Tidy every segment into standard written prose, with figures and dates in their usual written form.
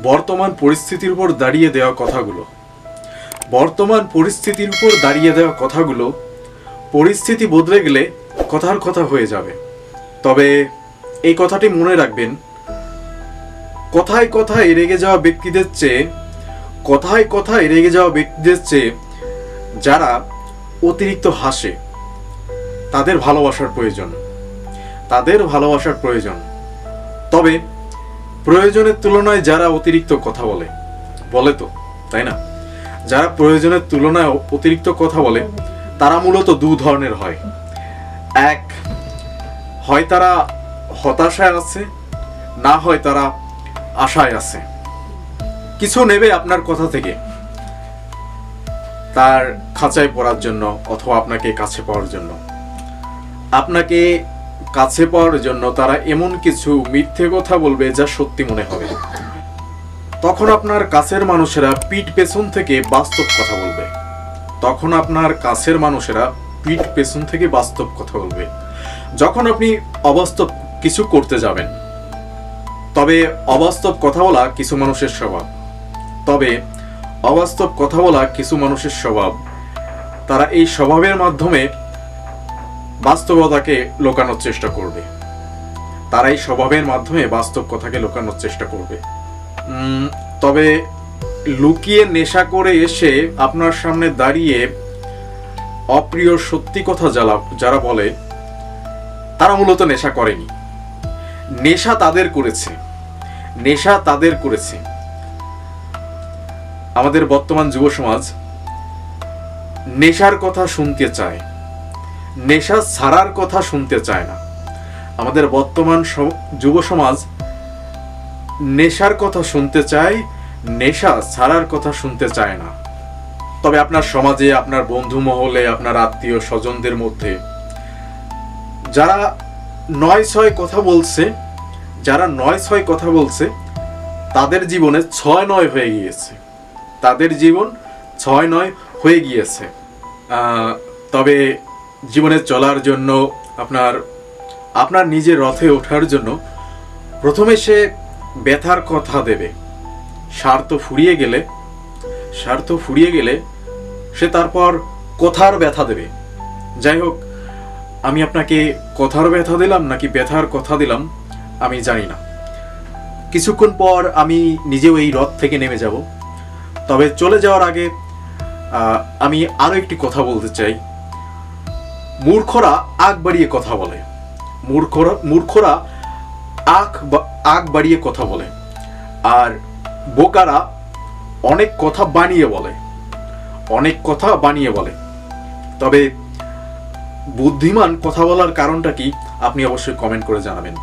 বর্তমান পরিস্থিতির উপর দাঁড়িয়ে দেওয়া কথাগুলো, পরিস্থিতি বদলে গেলে কথার কথা হয়ে যাবে। তবে এই কথাটি মনে রাখবেন, কথায় কথায় রেগে যাওয়া ব্যক্তিদের চেয়ে যারা অতিরিক্ত হাসে তাদের ভালোবাসার প্রয়োজন। তবে প্রয়োজনের তুলনায় যারা অতিরিক্ত কথা বলে তো, তাই না? যারা প্রয়োজনের তুলনায় অতিরিক্ত কথা বলে তারা মূলত দু ধরনের হয়। এক, হয় তারা হতাশায় আছে, না হয় তারা আশায় আছে। কিছু নেবে আপনার কথা থেকে তার খাঁচায় পড়ার জন্য, অথবা আপনাকে কাছে পাওয়ার জন্য তারা এমন কিছু মিথ্যে কথা বলবে যা সত্যি মনে হবে। তখন আপনার কাছের মানুষেরা পিঠ পেছন থেকে বাস্তব কথা বলবে যখন আপনি অবাস্তব কিছু করতে যাবেন। তবে অবাস্তব কথা বলা কিছু মানুষের স্বভাব, তারা এই স্বভাবের মাধ্যমে বাস্তবতাকে লুকানোর চেষ্টা করবে। তবে লুকিয়ে নেশা করে এসে আপনার সামনে দাঁড়িয়ে অপ্রিয় সত্যি কথা যারা বলে তারা মূলত নেশা করেনি, নেশা তাদের করেছে। আমাদের বর্তমান যুব সমাজ নেশার কথা শুনতে চায়, নেশা ছাড়ার কথা শুনতে চায় না। আমাদের বর্তমান যুব সমাজ নেশার কথা শুনতে চায়, নেশা ছাড়ার কথা শুনতে চায় না। তবে আপনার সমাজে, আপনার বন্ধু মহলে, আপনার আত্মীয় স্বজনদের মধ্যে যারা ৯-৬ কথা বলছে তাদের জীবনে ৬-৯ হয়ে গিয়েছে। তবে জীবনে চলার জন্য, আপনার নিজের রথে ওঠার জন্য প্রথমে সে ব্যথার কথা দেবে। স্বার্থ ফুরিয়ে গেলে সে তারপর কথার ব্যথা দেবে। যাই হোক, আমি আপনাকে কথার ব্যথা দিলাম নাকি ব্যথার কথা দিলাম আমি জানি না। কিছুক্ষণ পর আমি নিজেও এই রথ থেকে নেমে যাব। তবে চলে যাওয়ার আগে আমি আরো একটি কথা বলতে চাই। মূর্খরা আগ বাড়িয়ে কথা বলে, আর বোকারা অনেক কথা বানিয়ে বলে। তবে বুদ্ধিমান কথা বলার কারণটা কি আপনি অবশ্যই কমেন্ট করে জানাবেন।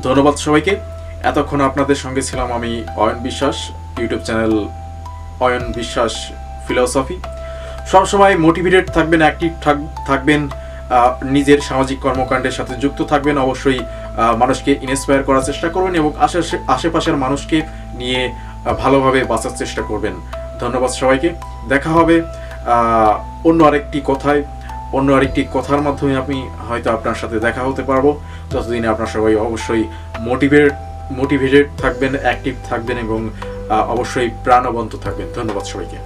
ধন্যবাদ সবাইকে। এতক্ষণ আপনাদের সঙ্গে ছিলাম আমি অয়ন বিশ্বাস, ইউটিউব চ্যানেল অয়ন বিশ্বাস ফিলোসফি। সবসময় মোটিভেটেড থাকবেন, অ্যাক্টিভ থাকবেন, নিজের সামাজিক কর্মকাণ্ডের সাথে যুক্ত থাকবেন। অবশ্যই মানুষকে ইন্সপায়ার করার চেষ্টা করবেন এবং আশেপাশের মানুষকে নিয়ে ভালোভাবে বাঁচার চেষ্টা করবেন। ধন্যবাদ সবাইকে। দেখা হবে অন্য আরেকটি কথার মাধ্যমে। আমি হয়তো আপনার সাথে দেখা হতে পারবো। ততদিনে আপনার সবাই অবশ্যই মোটিভেটেড থাকবেন, অ্যাক্টিভ থাকবেন এবং অবশ্যই প্রাণবন্ত থাকবেন। ধন্যবাদ সবাইকে।